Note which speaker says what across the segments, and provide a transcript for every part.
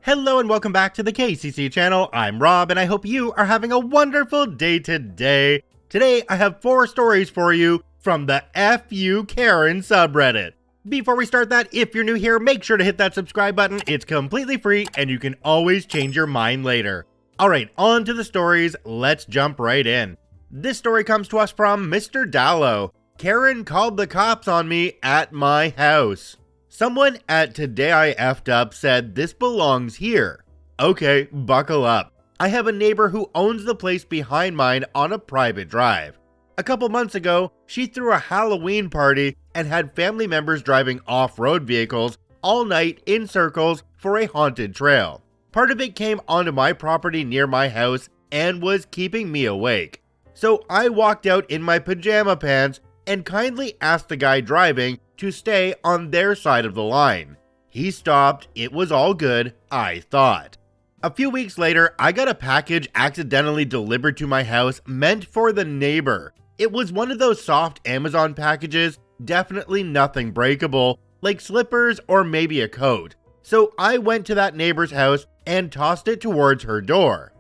Speaker 1: Hello and welcome back to the KCC channel. I'm Rob and I hope you are having a wonderful day today. Today I have 4 stories for you from the YouKaren subreddit. Before we start that, if you're new here, make sure to hit that subscribe button. It's completely free and you can always change your mind later. Alright, on to the stories. Let's jump right in. This story comes to us from Mr. Dallow. Karen called the cops on me at my house. Someone at Today I Effed Up said this belongs here. Okay, buckle up. I have a neighbor who owns the place behind mine on a private drive. A couple months ago, she threw a Halloween party and had family members driving off-road vehicles all night in circles for a haunted trail. Part of it came onto my property near my house and was keeping me awake. So I walked out in my pajama pants and kindly asked the guy driving to stay on their side of the line. He stopped, it was all good, I thought. A few weeks later, I got a package accidentally delivered to my house meant for the neighbor. It was one of those soft Amazon packages, definitely nothing breakable, like slippers or maybe a coat. So I went to that neighbor's house and tossed it towards her door.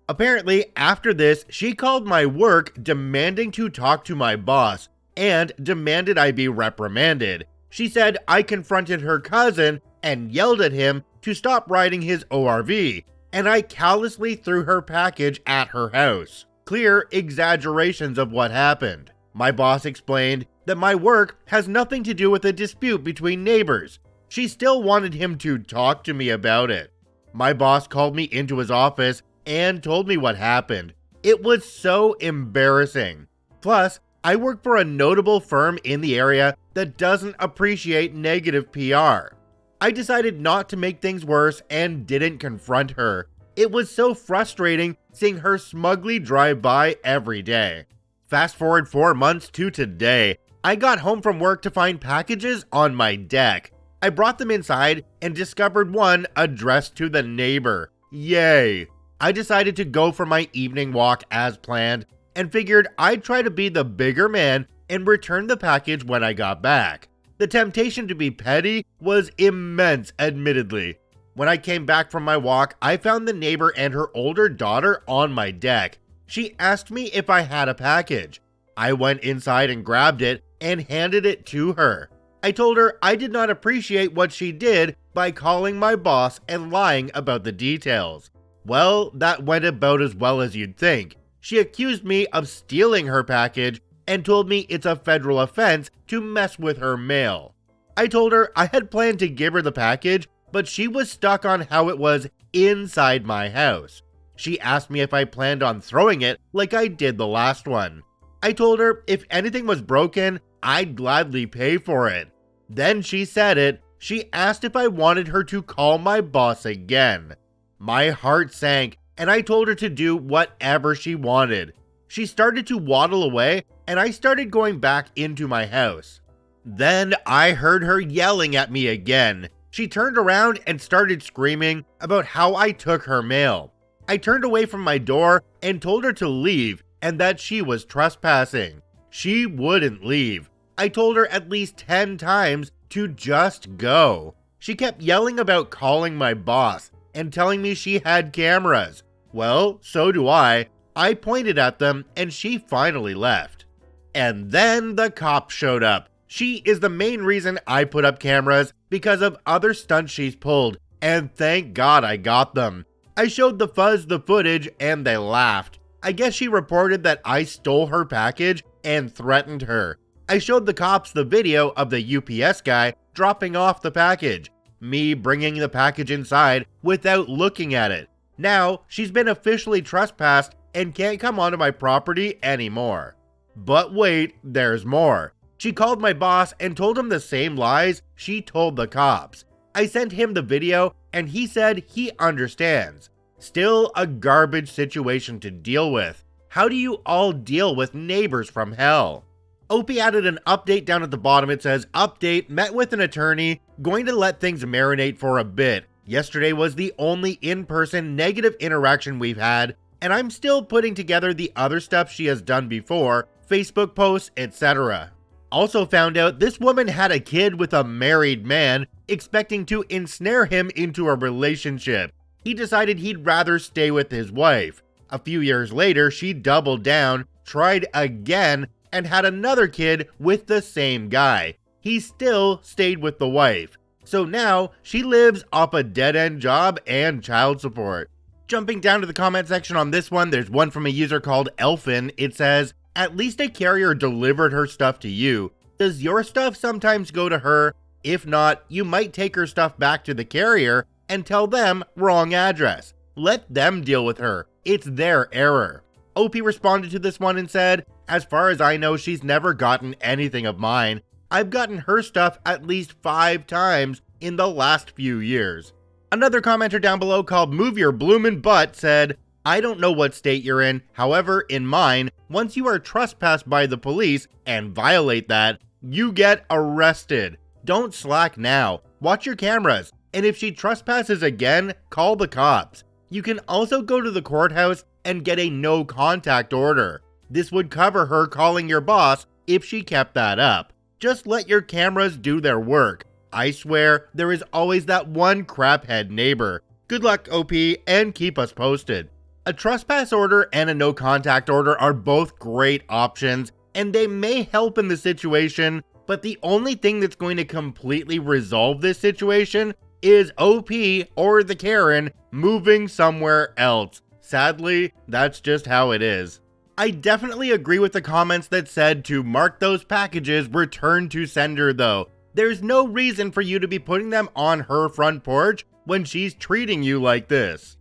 Speaker 1: Apparently, after this, she called my work demanding to talk to my boss and demanded I be reprimanded. She said I confronted her cousin and yelled at him to stop riding his ORV, and I callously threw her package at her house. Clear exaggerations of what happened. My boss explained that my work has nothing to do with a dispute between neighbors. She still wanted him to talk to me about it. My boss called me into his office and told me what happened. It was so embarrassing. Plus, I work for a notable firm in the area that doesn't appreciate negative PR. I decided not to make things worse and didn't confront her. It was so frustrating seeing her smugly drive by every day. Fast forward 4 months to today. I got home from work to find packages on my deck. I brought them inside and discovered one addressed to the neighbor. Yay! I decided to go for my evening walk as planned and figured I'd try to be the bigger man and return the package when I got back. The temptation to be petty was immense, admittedly. When I came back from my walk, I found the neighbor and her older daughter on my deck. She asked me if I had a package. I went inside and grabbed it and handed it to her. I told her I did not appreciate what she did by calling my boss and lying about the details. Well, that went about as well as you'd think. She accused me of stealing her package and told me it's a federal offense to mess with her mail. I told her I had planned to give her the package, but she was stuck on how it was inside my house. She asked me if I planned on throwing it like I did the last one. I told her if anything was broken, I'd gladly pay for it. Then she said it. She asked if I wanted her to call my boss again. My heart sank, and I told her to do whatever she wanted. She started to waddle away, and I started going back into my house. Then I heard her yelling at me again. She turned around and started screaming about how I took her mail. I turned away from my door and told her to leave and that she was trespassing. She wouldn't leave. I told her at least 10 times to just go. She kept yelling about calling my boss and telling me she had cameras. Well, so do I. I pointed at them and she finally left. And then the cops showed up. She is the main reason I put up cameras because of other stunts she's pulled, and thank God I got them. I showed the fuzz the footage and they laughed. I guess she reported that I stole her package and threatened her. I showed the cops the video of the UPS guy dropping off the package, me bringing the package inside without looking at it. Now, she's been officially trespassed and can't come onto my property anymore. But wait, there's more. She called my boss and told him the same lies she told the cops. I sent him the video and he said he understands. Still a garbage situation to deal with. How do you all deal with neighbors from hell? Opie added an update down at the bottom. It says, update, met with an attorney, going to let things marinate for a bit. Yesterday was the only in-person negative interaction we've had, and I'm still putting together the other stuff she has done before, Facebook posts, etc. Also found out this woman had a kid with a married man expecting to ensnare him into a relationship. He decided he'd rather stay with his wife. A few years later, she doubled down, tried again, and had another kid with the same guy. He still stayed with the wife. So now, she lives off a dead-end job and child support. Jumping down to the comment section on this one, there's one from a user called Elfin. It says, "At least a carrier delivered her stuff to you. Does your stuff sometimes go to her? If not, you might take her stuff back to the carrier and tell them wrong address. Let them deal with her. It's their error." OP responded to this one and said, "As far as I know, she's never gotten anything of mine. I've gotten her stuff at least 5 times in the last few years." Another commenter down below called Move Your Bloomin' Butt said, "I don't know what state you're in. However, in mine, once you are trespassed by the police and violate that, you get arrested. Don't slack now. Watch your cameras. And if she trespasses again, call the cops. You can also go to the courthouse and get a no contact order. This would cover her calling your boss if she kept that up. Just let your cameras do their work. I swear, there is always that one craphead neighbor. Good luck, OP, and keep us posted." A trespass order and a no contact order are both great options, and they may help in the situation, but the only thing that's going to completely resolve this situation is OP or the Karen moving somewhere else. Sadly, that's just how it is. I definitely agree with the comments that said to mark those packages return to sender though. There's no reason for you to be putting them on her front porch when she's treating you like this.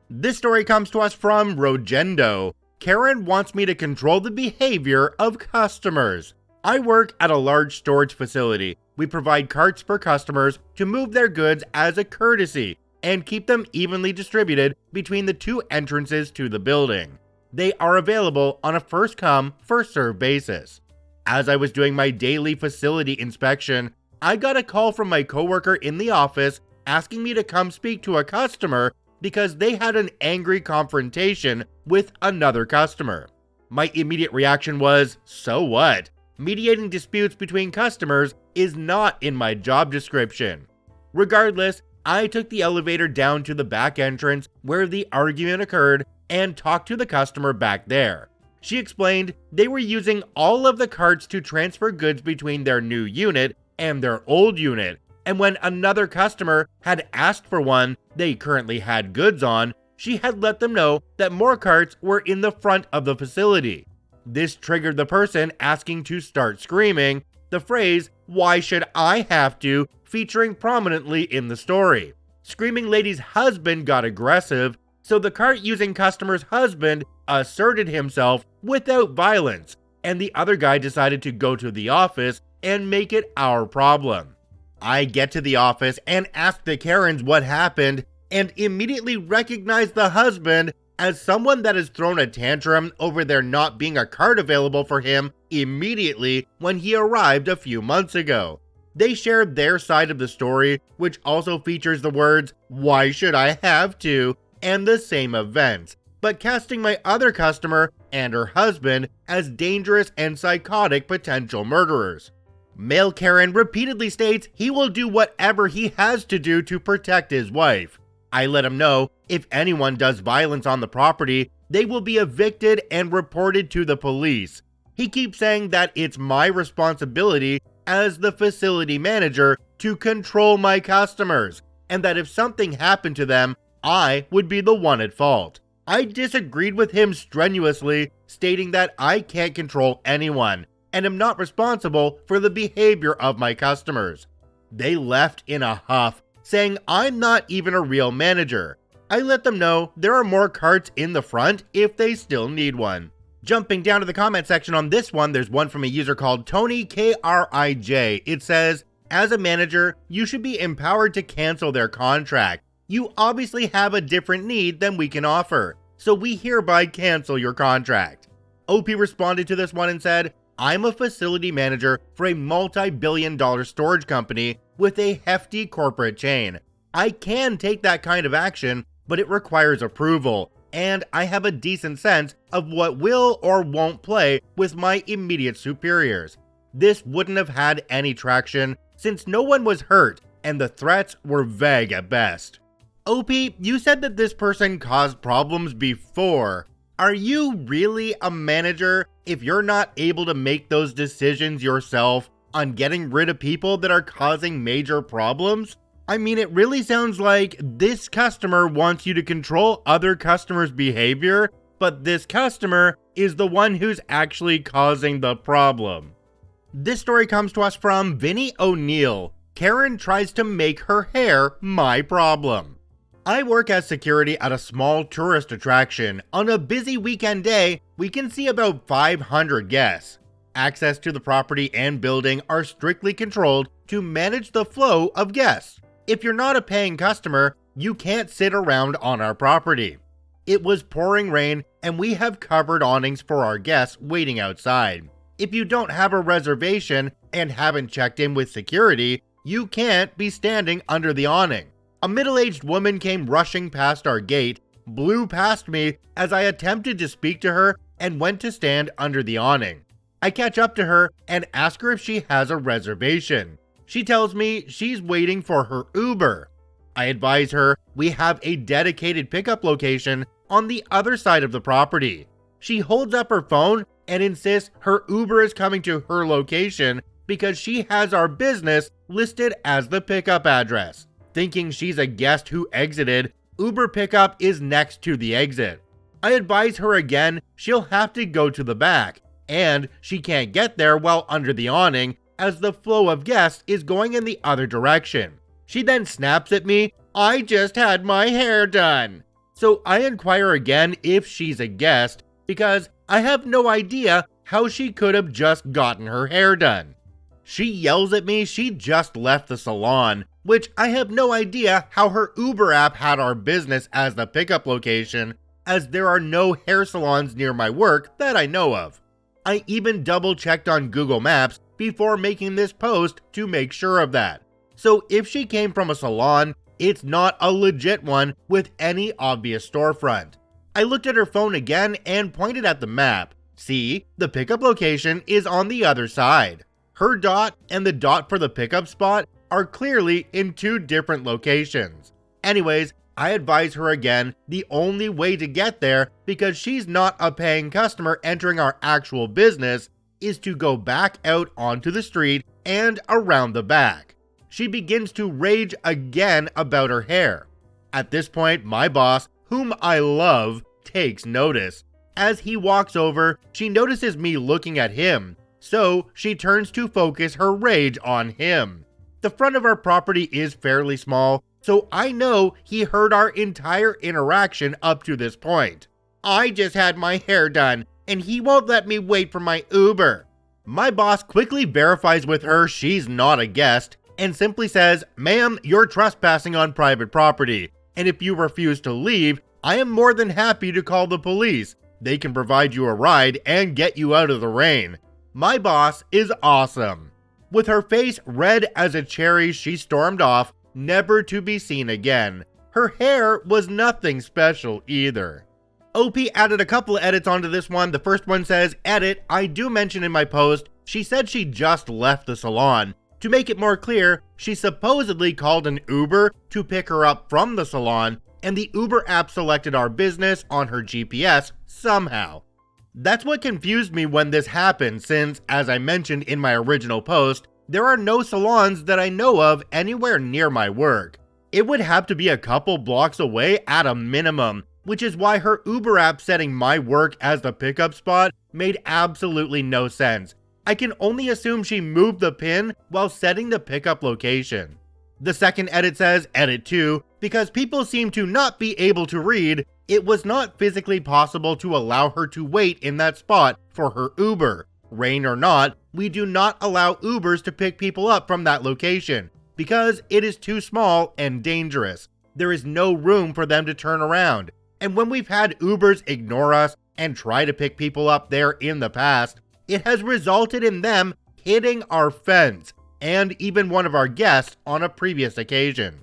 Speaker 1: This story comes to us from Rogendo. "Karen wants me to control the behavior of customers. I work at a large storage facility. We provide carts for customers to move their goods as a courtesy and keep them evenly distributed between the 2 entrances to the building. They are available on a first-come, first-served basis. As I was doing my daily facility inspection, I got a call from my coworker in the office asking me to come speak to a customer because they had an angry confrontation with another customer. My immediate reaction was, so what? Mediating disputes between customers is not in my job description. Regardless, I took the elevator down to the back entrance where the argument occurred and talked to the customer back there. She explained they were using all of the carts to transfer goods between their new unit and their old unit, and when another customer had asked for one they currently had goods on, she had let them know that more carts were in the front of the facility. This triggered the person asking to start screaming, the phrase, "Why should I have to?" featuring prominently in the story. Screaming lady's husband got aggressive, so the cart-using customer's husband asserted himself without violence, and the other guy decided to go to the office and make it our problem. I get to the office and ask the Karens what happened, and immediately recognize the husband as someone that has thrown a tantrum over there not being a cart available for him immediately when he arrived a few months ago. They shared their side of the story, which also features the words, "Why should I have to?" and the same events, but casting my other customer and her husband as dangerous and psychotic potential murderers. Male Karen repeatedly states he will do whatever he has to do to protect his wife. I let him know if anyone does violence on the property, they will be evicted and reported to the police. He keeps saying that it's my responsibility as the facility manager to control my customers, and that if something happened to them, I would be the one at fault. I disagreed with him strenuously, stating that I can't control anyone and am not responsible for the behavior of my customers. They left in a huff, saying I'm not even a real manager. I let them know there are more carts in the front if they still need one. Jumping down to the comment section on this one, there's one from a user called Tony KRIJ. It says, "As a manager, you should be empowered to cancel their contract. You obviously have a different need than we can offer, so we hereby cancel your contract." OP responded to this one and said, "I'm a facility manager for a multi-billion-dollar storage company with a hefty corporate chain. I can take that kind of action, but it requires approval, and I have a decent sense of what will or won't play with my immediate superiors. This wouldn't have had any traction since no one was hurt and the threats were vague at best. OP, you said that this person caused problems before. Are you really a manager if you're not able to make those decisions yourself on getting rid of people that are causing major problems? I mean, it really sounds like this customer wants you to control other customers' behavior, but this customer is the one who's actually causing the problem. This story comes to us from Vinny O'Neill. Karen tries to make her hair my problem. I work as security at a small tourist attraction. On a busy weekend day, we can see about 500 guests. Access to the property and building are strictly controlled to manage the flow of guests. If you're not a paying customer, you can't sit around on our property. It was pouring rain and we have covered awnings for our guests waiting outside. If you don't have a reservation and haven't checked in with security, you can't be standing under the awning. A middle-aged woman came rushing past our gate, blew past me as I attempted to speak to her, and went to stand under the awning. I catch up to her and ask her if she has a reservation. She tells me she's waiting for her Uber. I advise her we have a dedicated pickup location on the other side of the property. She holds up her phone and insists her Uber is coming to her location because she has our business listed as the pickup address. Thinking she's a guest who exited, Uber pickup is next to the exit. I advise her again she'll have to go to the back, and she can't get there while under the awning as the flow of guests is going in the other direction. She then snaps at me, "I just had my hair done." So I inquire again if she's a guest because I have no idea how she could have just gotten her hair done. She yells at me she just left the salon, which I have no idea how her Uber app had our business as the pickup location, as there are no hair salons near my work that I know of. I even double checked on Google Maps before making this post to make sure of that. So if she came from a salon, it's not a legit one with any obvious storefront. I looked at her phone again and pointed at the map. See, the pickup location is on the other side. Her dot and the dot for the pickup spot are clearly in two different locations. Anyways, I advise her again the only way to get there, because she's not a paying customer entering our actual business, is to go back out onto the street and around the back. She begins to rage again about her hair. At this point, my boss, whom I love, takes notice. As he walks over, she notices me looking at him, so she turns to focus her rage on him. The front of our property is fairly small, so I know he heard our entire interaction up to this point. "I just had my hair done, and he won't let me wait for my Uber." My boss quickly verifies with her she's not a guest, and simply says, "Ma'am, you're trespassing on private property, and if you refuse to leave, I am more than happy to call the police. They can provide you a ride and get you out of the rain." My boss is awesome. With her face red as a cherry, she stormed off, never to be seen again. Her hair was nothing special either. OP added a couple of edits onto this one. The first one says, "Edit, I do mention in my post, she said she just left the salon. To make it more clear, she supposedly called an Uber to pick her up from the salon, and the Uber app selected our business on her GPS somehow." That's what confused me when this happened, since, as I mentioned in my original post, there are no salons that I know of anywhere near my work. It would have to be a couple blocks away at a minimum, which is why her Uber app setting my work as the pickup spot made absolutely no sense. I can only assume she moved the pin while setting the pickup location. The second edit says, "Edit 2, because people seem to not be able to read, it was not physically possible to allow her to wait in that spot for her Uber. Rain or not, we do not allow Ubers to pick people up from that location, because it is too small and dangerous. There is no room for them to turn around. And when we've had Ubers ignore us and try to pick people up there in the past, it has resulted in them hitting our fence, and even one of our guests on a previous occasion.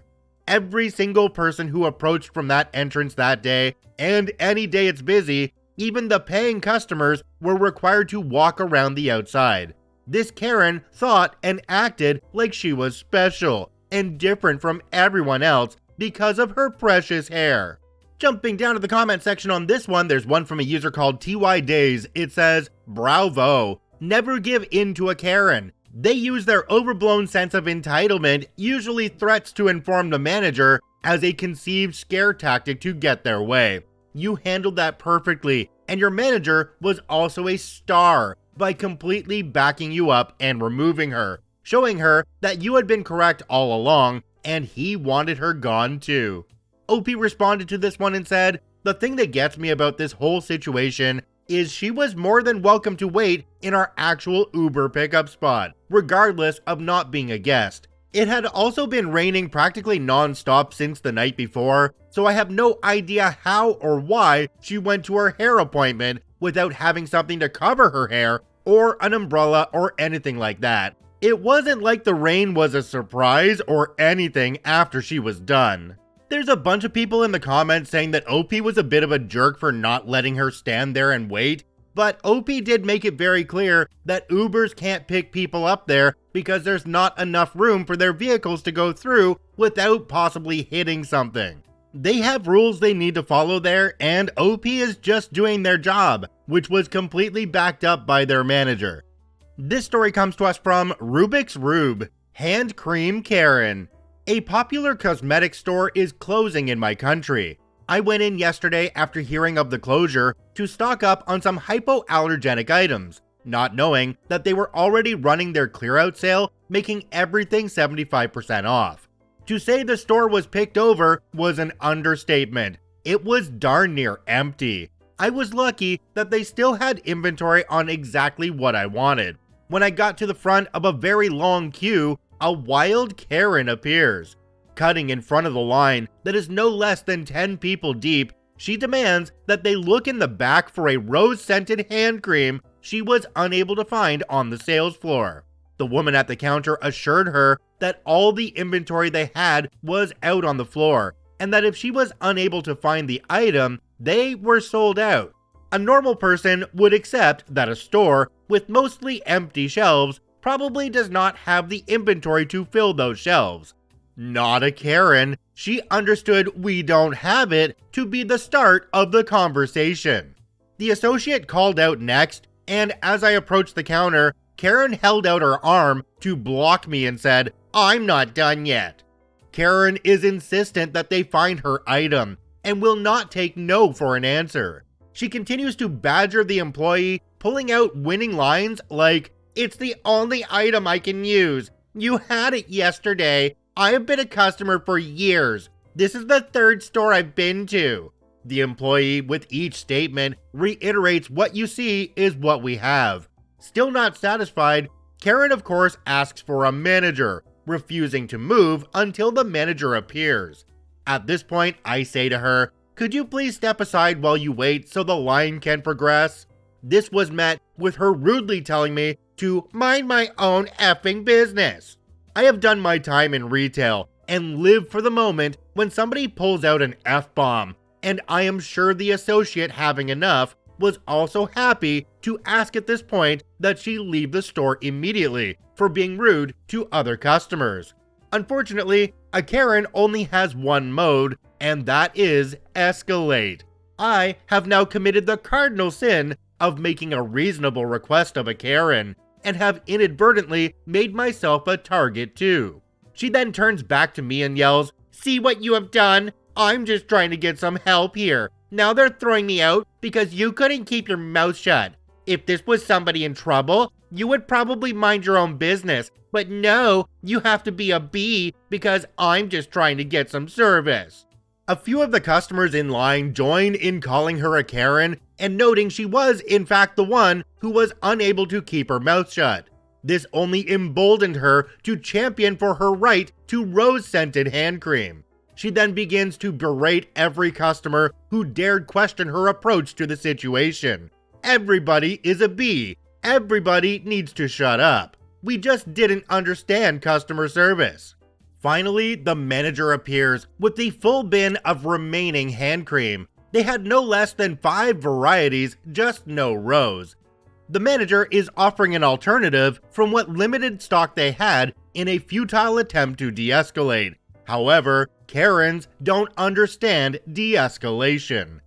Speaker 1: Every single person who approached from that entrance that day, and any day it's busy, even the paying customers were required to walk around the outside. This Karen thought and acted like she was special, and different from everyone else because of her precious hair. Jumping down to the comment section on this one, there's one from a user called TY Days. It says, "Bravo, never give in to a Karen. They use their overblown sense of entitlement, usually threats to inform the manager, as a conceived scare tactic to get their way. You handled that perfectly, and your manager was also a star by completely backing you up and removing her, showing her that you had been correct all along, and he wanted her gone too." OP responded to this one and said, "The thing that gets me about this whole situation is she was more than welcome to wait in our actual Uber pickup spot, regardless of not being a guest. It had also been raining practically non-stop since the night before, so I have no idea how or why she went to her hair appointment without having something to cover her hair or an umbrella or anything like that. It wasn't like the rain was a surprise or anything after she was done." There's a bunch of people in the comments saying that OP was a bit of a jerk for not letting her stand there and wait, but OP did make it very clear that Ubers can't pick people up there because there's not enough room for their vehicles to go through without possibly hitting something. They have rules they need to follow there, and OP is just doing their job, which was completely backed up by their manager. This story comes to us from Rubik's Rube, Hand Cream Karen. A popular cosmetic store is closing in my country. I went in yesterday after hearing of the closure to stock up on some hypoallergenic items, not knowing that they were already running their clear-out sale, making everything 75% off. To say the store was picked over was an understatement. It was darn near empty. I was lucky that they still had inventory on exactly what I wanted. When I got to the front of a very long queue, a wild Karen appears. Cutting in front of the line that is no less than 10 people deep, she demands that they look in the back for a rose-scented hand cream she was unable to find on the sales floor. The woman at the counter assured her that all the inventory they had was out on the floor, and that if she was unable to find the item, they were sold out. A normal person would accept that a store with mostly empty shelves probably does not have the inventory to fill those shelves. Not a Karen. She understood "we don't have it" to be the start of the conversation. The associate called out next, and as I approached the counter, Karen held out her arm to block me and said, "I'm not done yet." Karen is insistent that they find her item and will not take no for an answer. She continues to badger the employee, pulling out winning lines like, "It's the only item I can use. You had it yesterday. I have been a customer for years. This is the third store I've been to." The employee, with each statement, reiterates what you see is what we have. Still not satisfied, Karen of course asks for a manager, refusing to move until the manager appears. At this point, I say to her, "Could you please step aside while you wait so the line can progress?" This was met with her rudely telling me to mind my own effing business. I have done my time in retail and live for the moment when somebody pulls out an F-bomb, and I am sure the associate, having enough, was also happy to ask at this point that she leave the store immediately for being rude to other customers. Unfortunately, a Karen only has one mode, and that is escalate. I have now committed the cardinal sin of making a reasonable request of a Karen, and have inadvertently made myself a target too. She then turns back to me and yells, "See what you have done? I'm just trying to get some help here. Now they're throwing me out because you couldn't keep your mouth shut. If this was somebody in trouble, you would probably mind your own business. But no, you have to be a bee because I'm just trying to get some service." A few of the customers in line joined in calling her a Karen and noting she was in fact the one who was unable to keep her mouth shut. This only emboldened her to champion for her right to rose-scented hand cream. She then begins to berate every customer who dared question her approach to the situation. Everybody is a bee. Everybody needs to shut up. We just didn't understand customer service. Finally, the manager appears with the full bin of remaining hand cream. They had no less than 5 varieties, just no rose. The manager is offering an alternative from what limited stock they had in a futile attempt to de-escalate. However, Karens don't understand de-escalation.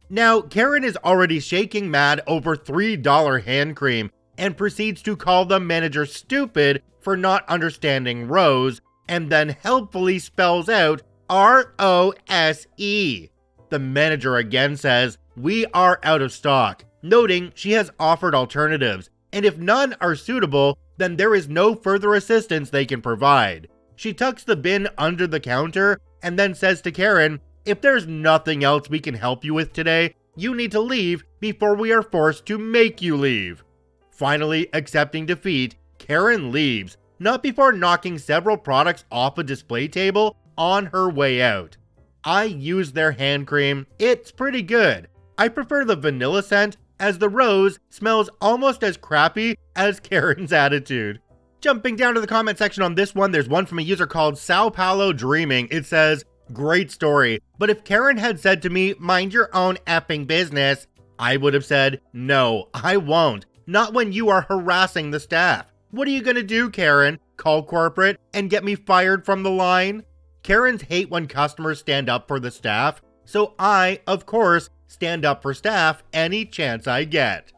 Speaker 1: Now, Karen is already shaking mad over $3 hand cream and proceeds to call the manager stupid for not understanding Rose, and then helpfully spells out R-O-S-E. The manager again says, "We are out of stock," noting she has offered alternatives, and if none are suitable, then there is no further assistance they can provide. She tucks the bin under the counter and then says to Karen, "If there's nothing else we can help you with today, you need to leave before we are forced to make you leave." Finally accepting defeat, Karen leaves, not before knocking several products off a display table on her way out. I use their hand cream, it's pretty good. I prefer the vanilla scent, as the rose smells almost as crappy as Karen's attitude. Jumping down to the comment section on this one, there's one from a user called Sao Paulo Dreaming. It says, "Great story, but if Karen had said to me, 'Mind your own effing business,' I would have said, 'No, I won't. Not when you are harassing the staff.' What are you gonna do, Karen? Call corporate and get me fired from the line?" Karens hate when customers stand up for the staff, so I, of course, stand up for staff any chance I get.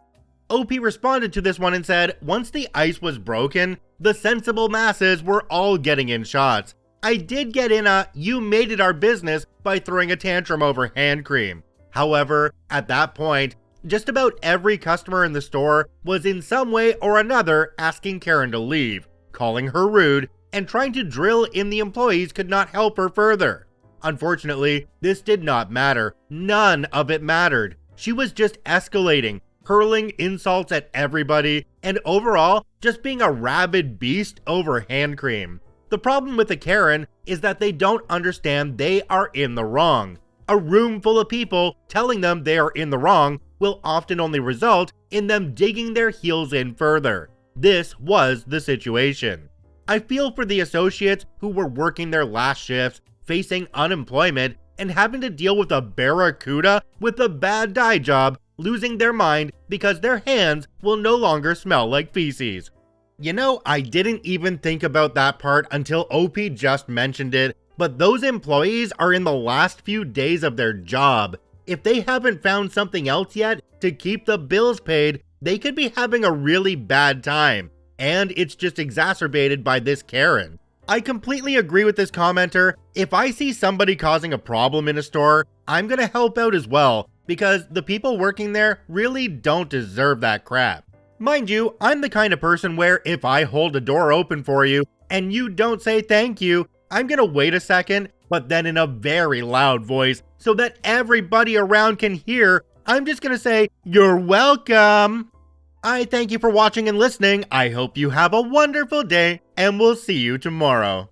Speaker 1: OP responded to this one and said, "Once the ice was broken, the sensible masses were all getting in shots. I did get in a 'you made it our business' by throwing a tantrum over hand cream. However, at that point, just about every customer in the store was in some way or another asking Karen to leave, calling her rude, and trying to drill in the employees could not help her further. Unfortunately, this did not matter. None of it mattered. She was just escalating, hurling insults at everybody, and overall, just being a rabid beast over hand cream. The problem with the Karen is that they don't understand they are in the wrong. A room full of people telling them they are in the wrong will often only result in them digging their heels in further. This was the situation. I feel for the associates who were working their last shifts, facing unemployment, and having to deal with a barracuda with a bad dye job, losing their mind because their hands will no longer smell like feces. You know, I didn't even think about that part until OP just mentioned it, but those employees are in the last few days of their job. If they haven't found something else yet to keep the bills paid, they could be having a really bad time. And it's just exacerbated by this Karen. I completely agree with this commenter. If I see somebody causing a problem in a store, I'm gonna help out as well, because the people working there really don't deserve that crap. Mind you, I'm the kind of person where if I hold a door open for you and you don't say thank you, I'm gonna wait a second, but then in a very loud voice so that everybody around can hear, I'm just gonna say, "You're welcome." I thank you for watching and listening. I hope you have a wonderful day, and we'll see you tomorrow.